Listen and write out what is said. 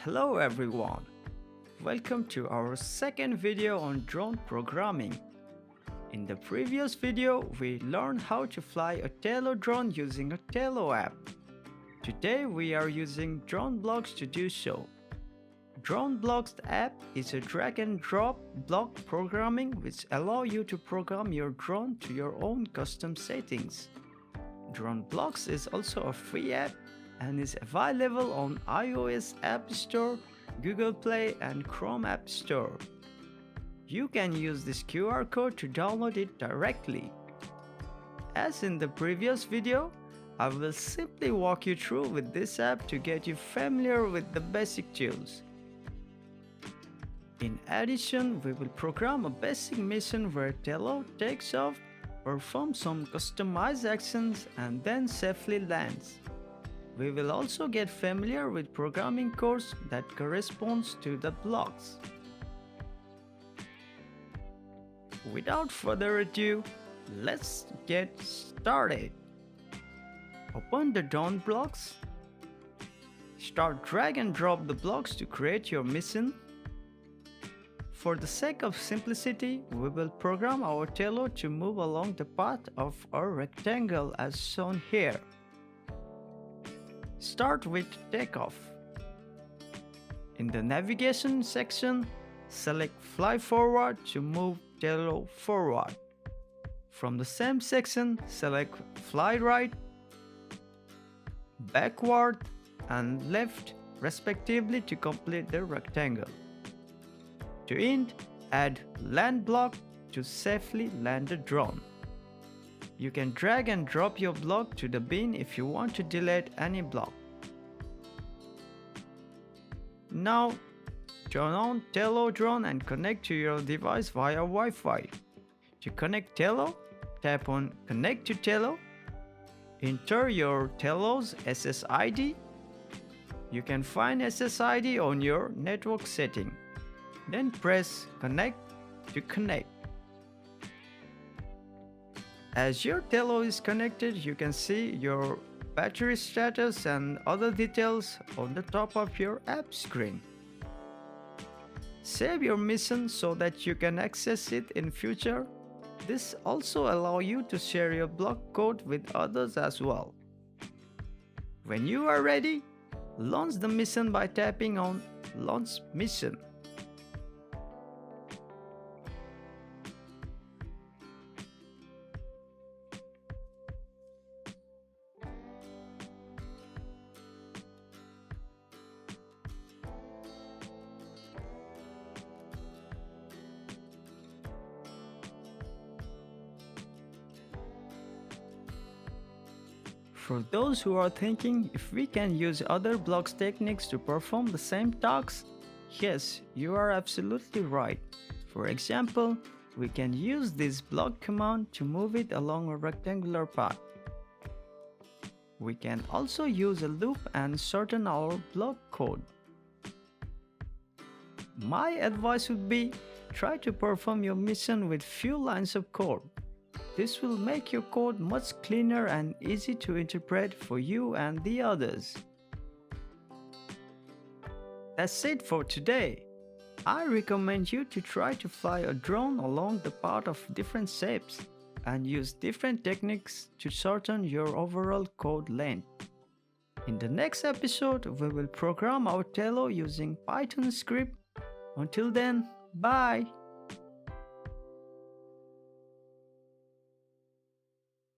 Hello everyone, welcome to our second video on drone programming. In the previous video, we learned how to fly a Tello drone using a Tello app. Today we are using DroneBlocks to do so. DroneBlocks app is a drag and drop block programming which allow you to program your drone to your own custom settings. DroneBlocks is also a free app and is available on iOS App Store, Google Play and Chrome App Store. You can use this QR code to download it directly. As in the previous video, I will simply walk you through with this app to get you familiar with the basic tools. In addition, we will program a basic mission where Tello takes off, performs some customized actions and then safely lands. We will also get familiar with programming codes that corresponds to the blocks. Without further ado, let's get started. Open the DroneBlocks. Start drag and drop the blocks to create your mission. For the sake of simplicity, we will program our Tello to move along the path of our rectangle as shown here. Start with takeoff. In the navigation section, select Fly Forward to move Tello forward. From the same section, select Fly Right, Backward and Left respectively to complete the rectangle. To end, add Land Block to safely land the drone. You can drag and drop your block to the bin if you want to delete any block. Now, turn on Tello drone and connect to your device via Wi-Fi. To connect Tello, tap on Connect to Tello. Enter your Tello's SSID. You can find SSID on your network setting. Then press Connect to connect. As your Tello is connected, you can see your battery status and other details on the top of your app screen. Save your mission so that you can access it in future. This also allows you to share your block code with others as well. When you are ready, launch the mission by tapping on Launch Mission. For those who are thinking if we can use other blocks techniques to perform the same tasks, yes, you are absolutely right. For example, we can use this block command to move it along a rectangular path. We can also use a loop and shorten our block code. My advice would be, try to perform your mission with few lines of code. This will make your code much cleaner and easy to interpret for you and the others. That's it for today. I recommend you to try to fly a drone along the path of different shapes and use different techniques to shorten your overall code length. In the next episode, we will program our Tello using Python script. Until then, bye!